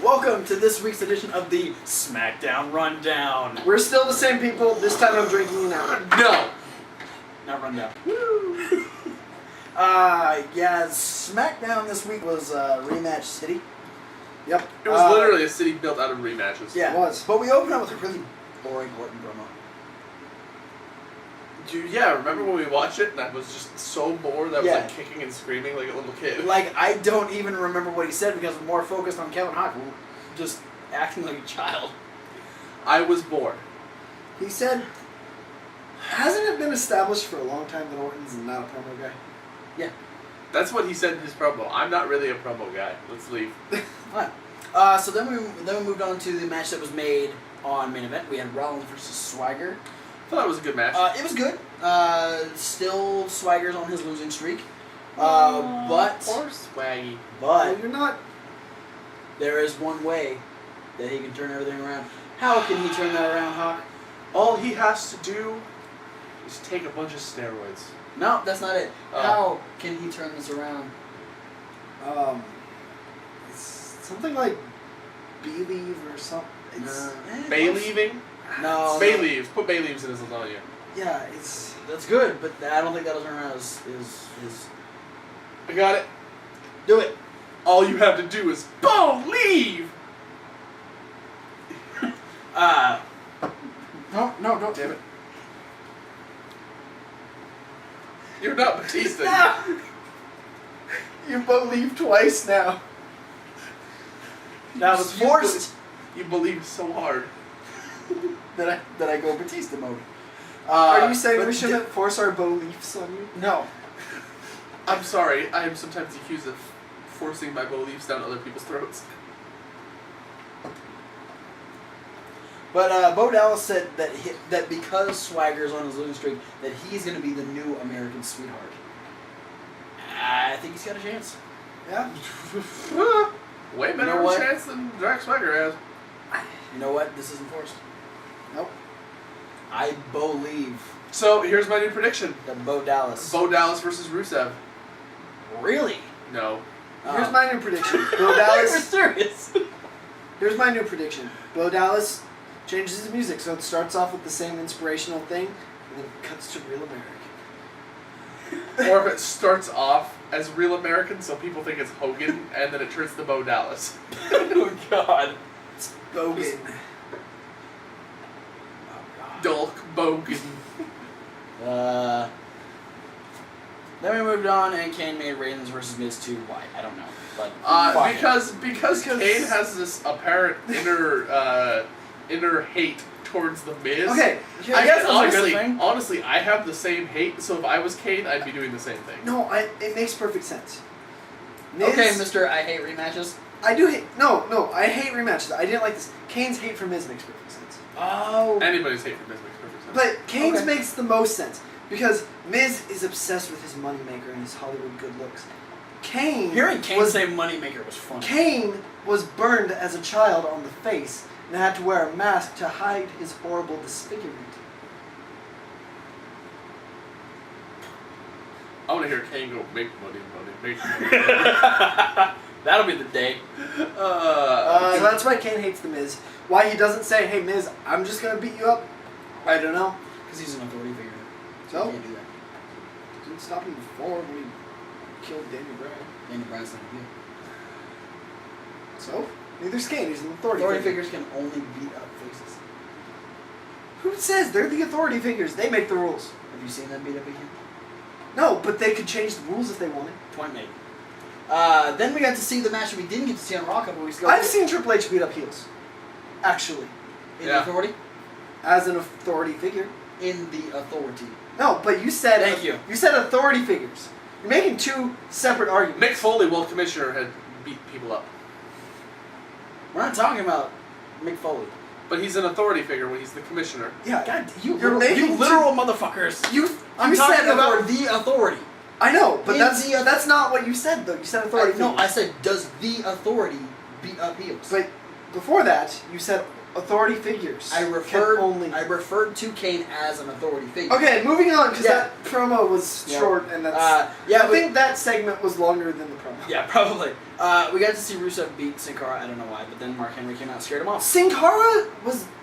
Welcome to this week's edition of the Smackdown Rundown. We're still the same people. This time I'm drinking now. No! Not Rundown. Woo! Yeah, Smackdown this week was Rematch City. Yep. It was literally a city built out of rematches. Yeah, it was. But we opened up with a really boring Orton promo. Dude, yeah, remember when we watched it and I was just so bored that I was like kicking and screaming like a little kid? Like, I don't even remember what he said because we're more focused on Kevin Hawk, just acting like a child. I was bored. He said, hasn't it been established for a long time that Orton's not a promo guy? Yeah. That's what he said in his promo. I'm not really a promo guy. Let's leave. Alright. So then we moved on to the match that was made on main event. We had Rollins versus Swagger. I thought it was a good match. It was good. Still Swagger's on his losing streak. But Poor Swaggy. Well, you're not. There is one way that he can turn everything around. How can he turn that around, Hawk? All he has to do is take a bunch of steroids. No, that's not it. How can he turn this around? It's something like Believe or something. Bay leaving? No. Bay leaves. Put bay leaves in his lasagna. Yeah, it's. That's good, but I don't think that'll turn around is I got it. do it. All you have to do is believe. No, don't. Damn it. You're not Batista. No! You believe twice now. That was forced. You believe so hard. that I go Batista mode. Are you saying but we shouldn't force our beliefs on you? No. I'm sorry. I am sometimes accused of forcing my beliefs down other people's throats. But Bo Dallas said that because Swagger's on his losing streak, that he's going to be the new American sweetheart. I think he's got a chance. Yeah. Way better You know what? chance than Jack Swagger has. You know what? This isn't forced. Nope. I believe So here's my new prediction: that Bo Dallas. Bo Dallas versus Rusev. Really? No. Here's my new prediction. Bo We're Dallas. serious. Here's my new prediction. Bo Dallas changes his music, so it starts off with the same inspirational thing, and then cuts to Real American. Or if it starts off as Real American, so people think it's Hogan, and then it turns to Bo Dallas. Oh God. It's Bogan. Dulk Bogan. Then we moved on, and Kane made Reigns versus Miz 2. Why? I don't know. But Because Kane has this apparent inner hate towards the Miz. Okay. I guess that's a good thing. Honestly, I have the same hate. So if I was Kane, I'd be doing the same thing. No, it makes perfect sense. Miz, Okay, Mr. I hate rematches. I do hate. No, I hate rematches. I didn't like this. Kane's hate for Miz makes perfect sense. Oh. Anybody's hate for Miz makes perfect sense. But Kane's makes the most sense because Miz is obsessed with his moneymaker and his Hollywood good looks. Kane. Hearing Kane say moneymaker was funny. Kane was burned as a child on the face and had to wear a mask to hide his horrible disfigurement. I want to hear Kane go, make money, make money. That'll be the day. So that's why Kane hates the Miz. Why he doesn't say, "Hey Miz, I'm just gonna beat you up." I don't know. Because he's an authority figure. So He can't do that. didn't stop him before when he killed Daniel Bryan. Danny Bryan's not good. So neither's Kane. He's an authority Authority figure. figures can only beat up faces. Who says they're the authority figures? They make the rules. Have you seen them beat up again? No, but they could change the rules if they wanted. Point made. Then we got to see the match that we didn't get to see on Raw a couple weeks ago. I've seen Triple H beat up heels. Actually, In the authority? as an authority figure. In the authority. No, but you said Thank you. You said authority figures. You're making two separate arguments. Mick Foley, while commissioner, had beat people up. We're not talking about Mick Foley. But he's an authority figure when he's the commissioner. Yeah, God, you making literal motherfuckers. I'm You talking said about the authority. I know, but In that's not what you said though. You said authority. No, I figures. said does the authority beat up heels? But before that, you said authority figures. I can referred to Kane as an authority figure. Okay, moving on, because Yeah. that promo was Yeah. short, and that's... Yeah, I think that segment was longer than the promo. Yeah, probably. We got to see Rusev beat Sin Cara. I don't know why, but then Mark Henry came out and scared him off. Sin Cara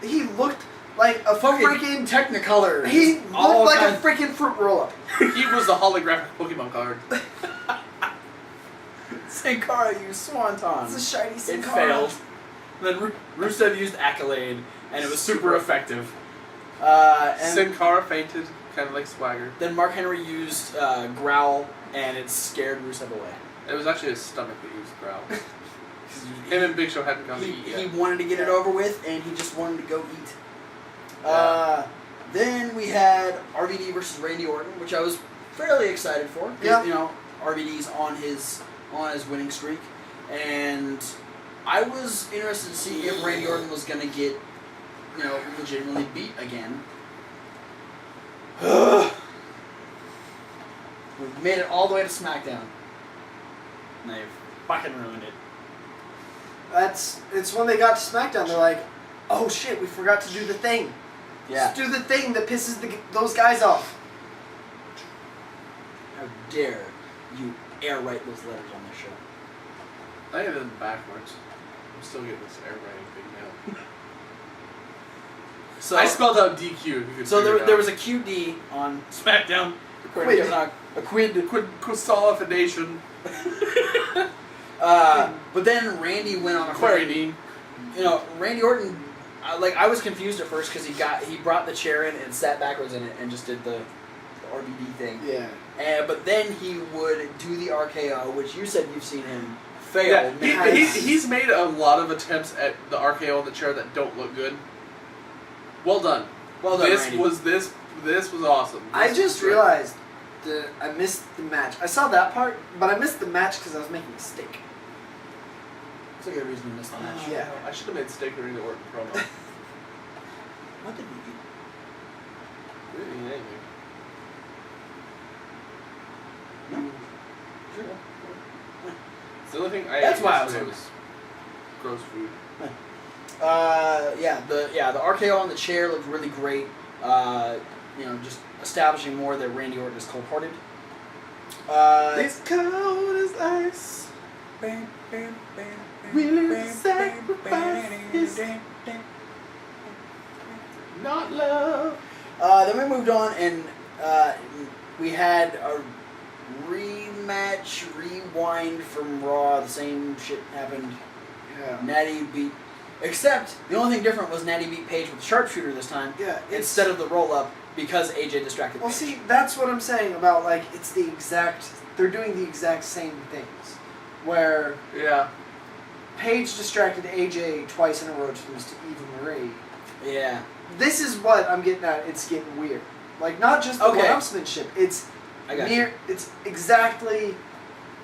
he looked like a Fucking freaking... Technicolor. He Just all looked like kinds- a freaking fruit roll-up. He was the holographic Pokemon card. Sin Cara used Swanton. It's a shiny Sin It Cara. failed. And then Rusev used Accolade, and it was super effective. And Sin Cara fainted, kind of like Swagger. then Mark Henry used Growl, and it scared Rusev away. It was actually his stomach that used Growl. Him and Big Show hadn't gone to eat He yet. wanted to get it over with, and he just wanted to go eat. Then we had RVD versus Randy Orton, which I was fairly excited for. 'Cause, Yeah. You know, RVD's on his winning streak, and I was interested to see if Randy Orton was gonna get, you know, legitimately beat again. We made it all the way to SmackDown. And they've fucking ruined it. It's when they got to SmackDown, they're like, oh shit, we forgot to do the thing. Yeah. Just do the thing that pisses those guys off. How dare you air write those letters on this show? I did them backwards. I'm still getting this air writing thing now. So I spelled out DQ. If you could So figure it there out. was a QD on SmackDown. Quid. A quid. Quistalification. But then Randy went on a Query. You know, Randy Orton. I was confused at first because he brought the chair in and sat backwards in it and just did the RVD thing. Yeah. But then he would do the RKO, which you said you've seen him fail. Yeah, many times. he's made a lot of attempts at the RKO on the chair that don't look good. Well done. Well done, This Randy. was awesome. I This just was great. realized that I missed the match. I saw that part, but I missed the match because I was making a steak. It's a good reason to miss the match. Yeah. I should have made steak during the Orton promo. What did we eat? We didn't eat anything. No. Sure. It's the only thing I That's ate why I was yesterday was gross food. The RKO on the chair looked really great. You know, just establishing more that Randy Orton is cold-hearted. It's cold as ice. Really sacrifice Not love. Then we moved on and we had a rematch, rewind from Raw. The same shit happened. Yeah. Natty beat, except the only thing different was Natty beat Paige with the sharpshooter this time Yeah. instead of the roll-up because AJ distracted Well, Paige. see, that's what I'm saying about, like, they're doing the exact same things. Where Yeah. Paige distracted AJ twice in a row to lose to Eva Marie. Yeah. This is what I'm getting at. It's getting weird. Like, not just the Okay. one-upsmanship. It's I got near. you. It's exactly.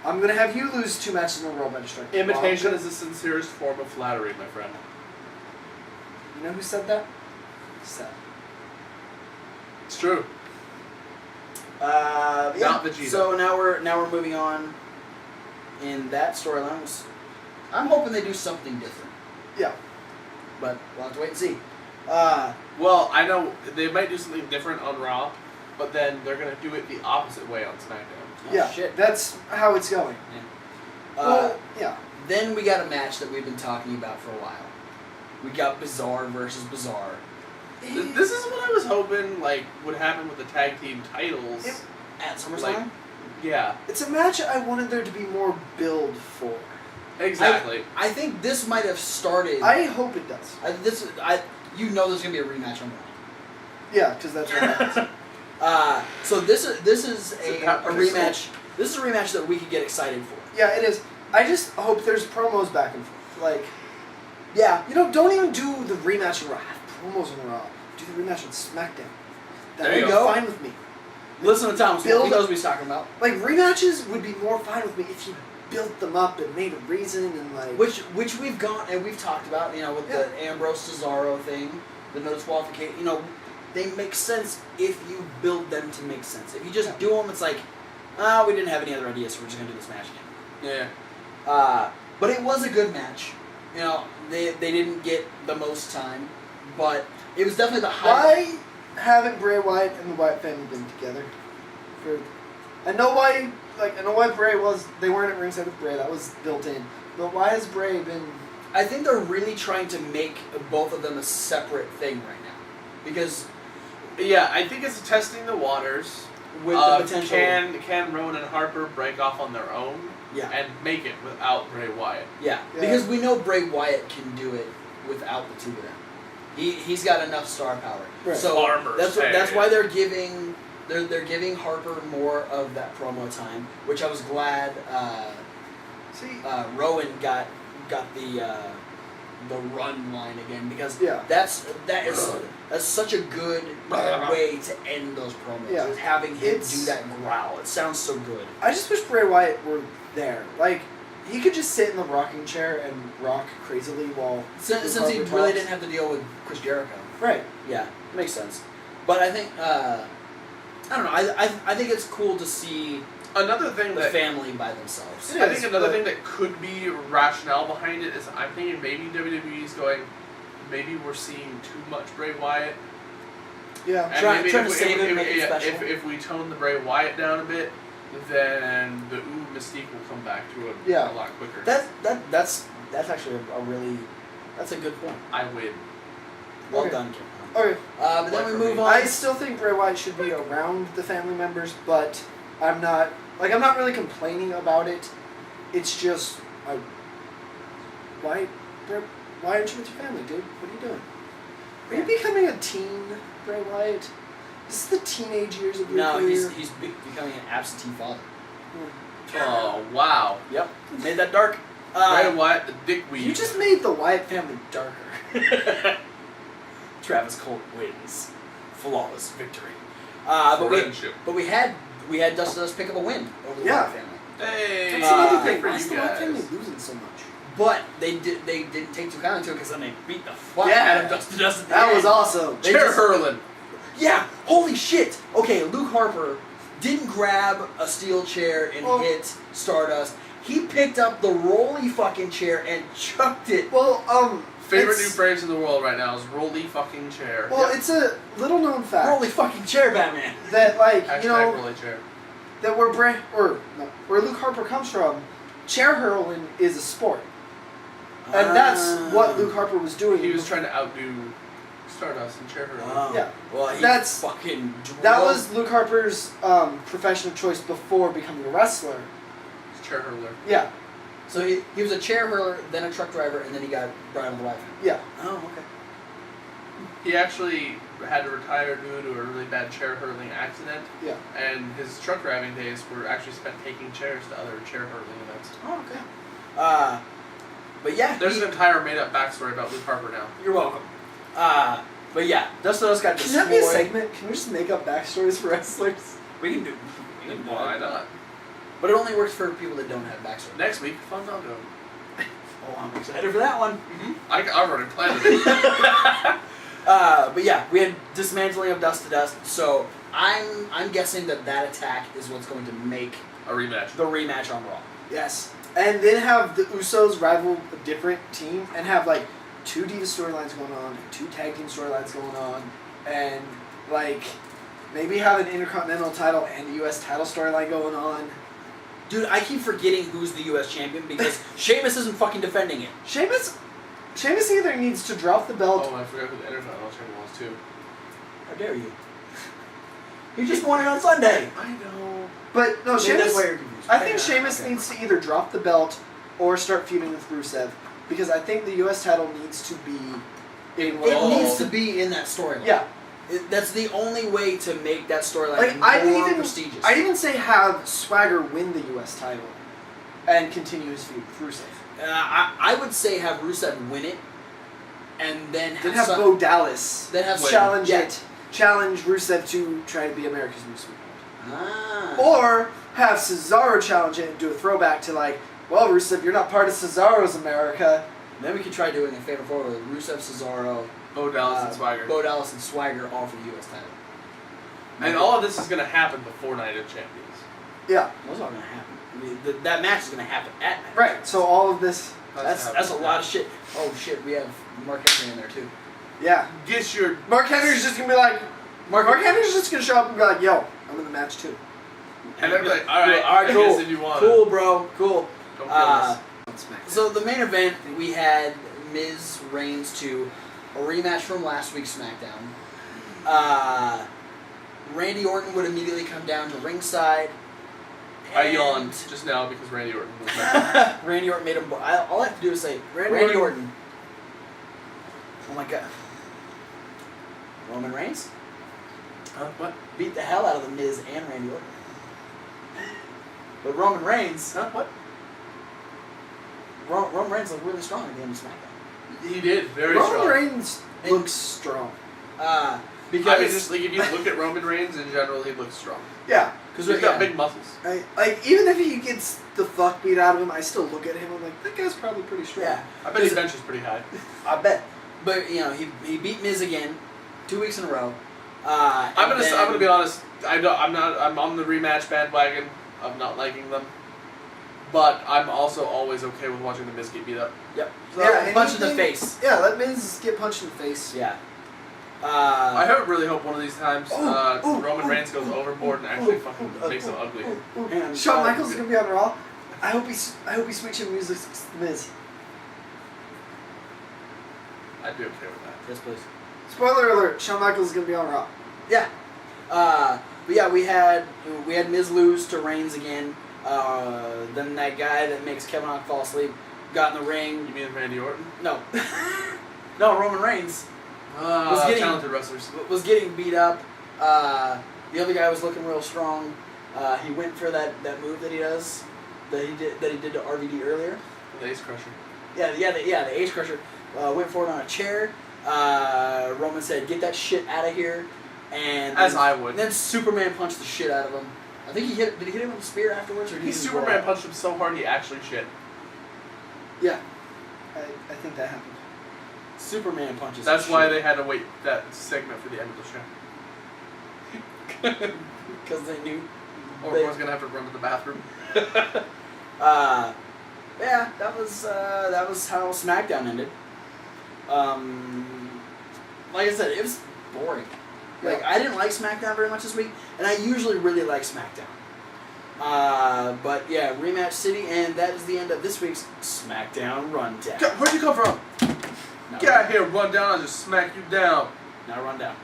I'm gonna have you lose 2 matches in a row by distracting. Imitation Well, is the sincerest form of flattery, my friend. You know who said that? Seth. It's true. Yeah. Not Vegeta. So now we're moving on in that storyline. I'm hoping they do something different, Yeah. but we'll have to wait and see. Well, I know they might do something different on Raw, but then they're gonna do it the opposite way on SmackDown. Oh, Yeah. shit. That's how it's going. Well, yeah. Then we got a match that we've been talking about for a while. We got Bizarre versus Bizarre. This is what I was hoping would happen with the tag team titles. At SummerSlam? Like, yeah, It's a match I wanted there to be more build for. exactly. I think this might have started. I hope it does. You know there's gonna be a rematch on Raw. Yeah, because that's what happens. So this is a that rematch. This is a rematch that we could get excited for. Yeah, it is. I just hope there's promos back and forth. Like, Yeah. don't even do the rematch on Raw. Have promos on Raw. Do the rematch on SmackDown. That There would you be go. fine with me. Listen to Thomas. He Build- knows what he's talking about. Like, rematches would be more fine with me if you built them up and made a reason and, like... Which we've gone and we've talked about. You know, with the Ambrose Cesaro thing, the no disqualification. You know, they make sense if you build them to make sense. If you just do them, it's like, we didn't have any other ideas, so we're just gonna do this match again. Yeah. But it was a good match. You know, they didn't get the most time, but it was definitely the highlight. Why haven't Bray Wyatt and the Wyatt family been together? I know why Bray they weren't at ringside with Bray, that was built in. But why has Bray been... I think they're really trying to make both of them a separate thing right now. Because... Yeah, I think it's testing the waters. With the potential... Can Rowan and Harper break off on their own? Yeah. And make it without Bray Wyatt? Yeah, because we know Bray Wyatt can do it without the two of them. He's got enough star power. Right. So Farmers, that's why they're giving Harper more of that promo time, which I was glad Rowan got the run line again, because that's such a good way to end those promos. Yeah. Is having him do that growl. It sounds so good. I just wish Bray Wyatt were there. Like, he could just sit in the rocking chair and rock crazily while... Since he really didn't have to deal with Chris Jericho. Right. Yeah, makes sense. But I think, I don't know, I think it's cool to see another thing the family by themselves. I think another thing that could be rationale behind it is I'm thinking maybe WWE's going, maybe we're seeing too much Bray Wyatt. Yeah. And trying maybe to save it, make it special. If we tone the Bray Wyatt down a bit, then the mystique will come back to it a lot quicker. That's actually a really, that's a good point. I win. Well done, Kim. Okay. But then we move on. I still think Bray Wyatt should be around the family members, but I'm not really complaining about it. It's just, why aren't you with your family, dude? What are you doing? Are you becoming a teen, Bray Wyatt? This is the teenage years of your career. No, he's becoming an absentee father. Oh, wow. Yep. Made that dark. Bray Wyatt, the dickweed. You just made the Wyatt family darker. Travis Colt wins. Flawless victory. But we had Dustin Dust pick up a win over the Wyatt family. Hey, that's another thing. for Why is you the Wyatt guys. family losing so much? But they didn't take too kindly to it, because then they beat the fuck Yeah. out of Dustin Dust at the That end. was awesome. Chair hurling. Yeah, holy shit. Okay, Luke Harper didn't grab a steel chair and hit Stardust. He picked up the rolly fucking chair and chucked it. Well, Favorite new phrase in the world right now is rolly fucking chair. Well, it's a little known fact. Rolly fucking chair, Batman. That, like, Hashtag rolly chair. that where Luke Harper comes from, chair hurling is a sport. And that's what Luke Harper was doing. He was trying to outdo Stardust and chair hurling. Yeah. Well, That's fucking that was Luke Harper's professional choice before becoming a wrestler. Chair hurler. Yeah. So he was a chair hurler, then a truck driver, and then he got brought on the Wyatt family. Yeah. Oh, okay. He actually had to retire due to a really bad chair hurling accident. Yeah. And his truck driving days were actually spent taking chairs to other chair hurling events. Oh, okay. But yeah, There's an entire made-up backstory about Luke Harper now. You're welcome. But yeah, Dustin Dust got Can destroyed. that be a segment? Can we just make up backstories for wrestlers? We can do. Why not? But it only works for people that don't have backstory. Next week, Fandango. Oh, I'm excited for that one. Mm-hmm. I've already planned it. But yeah, we had dismantling of Dust to Dust. So I'm guessing that attack is what's going to make A rematch. the rematch on Raw. Yes. And then have the Usos rival a different team and have like 2 Diva storylines going on, 2 tag team storylines going on, and like maybe have an Intercontinental title and the US title storyline going on. Dude, I keep forgetting who's the US champion because Sheamus isn't fucking defending it. Sheamus either needs to drop the belt. Oh, I forgot who the Intercontinental champion was too. How dare you? You just won it on Sunday. I know. But no, Maybe Sheamus. that's why you're confused. I think Sheamus needs to either drop the belt or start feuding with Rusev, because I think the US title needs to be in. It needs to be in that storyline. Yeah. That's the only way to make that storyline Like more prestigious. I'd even say have Swagger win the US title and continue his feud with Rusev. I would say have Rusev win it, and then Have Bo Dallas challenge Yeah. it. Challenge Rusev to try to be America's New Sweetheart. Ah. Or have Cesaro challenge it and do a throwback to like, well, Rusev, you're not part of Cesaro's America. Then we could try doing a favorite four with Rusev, Cesaro, Bo Dallas and Swagger. Bo Dallas and Swagger, all for the US title. And all of this is going to happen before Night of Champions. Yeah. Those are going to happen. I mean, that match is going to happen at Night. Right. So all of this. That's a lot of shit. Oh shit, we have Mark Henry in there too. Yeah. Get your Mark Henry's just gonna be like, Mark Henry's just gonna show up and be like, yo, I'm in the match too. and they're like, all right, All right, cool. I guess if you want. Cool, bro. Cool. Don't kill us. So the main event, we had Miz Reigns to a rematch from last week's SmackDown. Randy Orton would immediately come down to ringside. I yawned just now because Randy Orton was back. Randy Orton made him. All I have to do is say Randy Orton. Oh my god. Roman Reigns What? beat the hell out of the Miz and Randy Orton. But Roman Reigns. What? Roman Reigns looked really strong at the end of SmackDown. He did very Roman strong. Reigns looks strong. Because I mean, just like if you look at Roman Reigns in general, he looks strong. Yeah. Because he's got big muscles. Like, even if he gets the fuck beat out of him, I still look at him and I'm like, that guy's probably pretty strong. Yeah. I bet his bench is pretty high. I bet. But you know, he beat Miz again, 2 weeks in a row. I'm gonna be honest. I'm on the rematch bandwagon of not liking them, but I'm also always okay with watching the Miz get beat up. Yep. So Yeah, punch in the face. Yeah, let Miz get punched in the face. Yeah. I really hope one of these times Roman Reigns goes overboard and actually fucking makes him ugly. Shawn Michaels is gonna be on Raw. I hope he switches music to Miz. I'd be okay with that. Yes, please. Spoiler alert: Shawn Michaels is gonna be on Raw. Yeah. But yeah, we had Miz lose to Reigns again. Then that guy that makes Kevin Hart fall asleep got in the ring. You mean Randy Orton? No. No, Roman Reigns Talented wrestlers. was getting beat up. The other guy was looking real strong. He went for that move that he does, that he did to RVD earlier. The Ace Crusher. The Ace Crusher. Went for it on a chair. Roman said, "Get that shit out of here." And As I would. And then Superman punched the shit out of him. I think did he hit him with a spear afterwards, or did he just roll Superman out? punched him so hard he actually shit. Yeah, I think that happened. Superman punches. That's the why shit. they had to wait that segment for the end of the show. Because they knew. Or everyone's gonna have to run to the bathroom. Yeah, that was how SmackDown ended. Like I said, it was boring. Like, I didn't like SmackDown very much this week, and I usually really like SmackDown. But yeah, Rematch City, and that is the end of this week's SmackDown Rundown. Where'd you come from? Get out here, Rundown, I'll just smack you down. Now Rundown.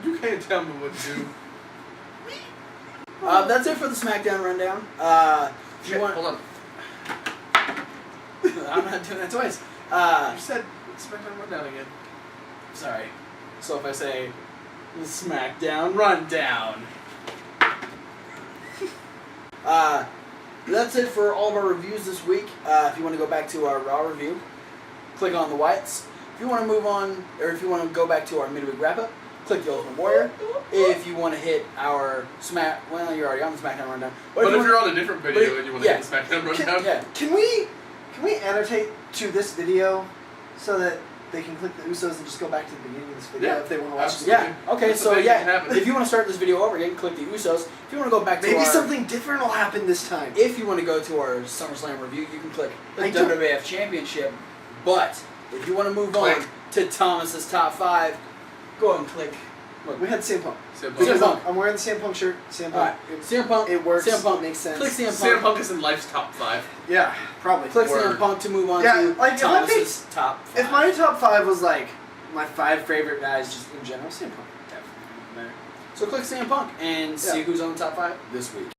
You can't tell me what to do. That's it for the SmackDown Rundown. If you want, Hold on. I'm not doing that twice. You said SmackDown Rundown again. Sorry. So if I say the SmackDown Rundown. That's it for all of our reviews this week. If you want to go back to our Raw review, click on the Wyatts. If you want to move on, or if you want to go back to our midweek wrap-up, click the Ultimate Warrior. If you want to hit our well, you're already on the SmackDown Rundown. But if you're on a different video and you want to hit the SmackDown Rundown, Can we annotate to this video so that they can click the Usos and just go back to the beginning of this video if they want to watch absolutely. it? Yeah. Okay. That's So the thing that can yeah, happen. if you want to start this video over again, click the Usos. If you want to go back to Maybe our, something different will happen this time. If you want to go to our SummerSlam review, you can click the I don't- WWF Championship. But if you want to move on Click. to Thomas's top 5, go ahead and click. We had CM Punk. CM Punk. I'm wearing the CM Punk shirt. CM Punk. Alright, CM Punk. It works. CM Punk It makes sense. Click CM CM Punk. Punk is in life's top 5. Yeah, probably. Click Word. CM Punk to move on Yeah, to like, if I Thomas's top 5. If my top 5 was like my 5 favorite guys just in general, CM Punk would definitely be there. So click CM Punk and see Yeah. who's on the top 5 this week.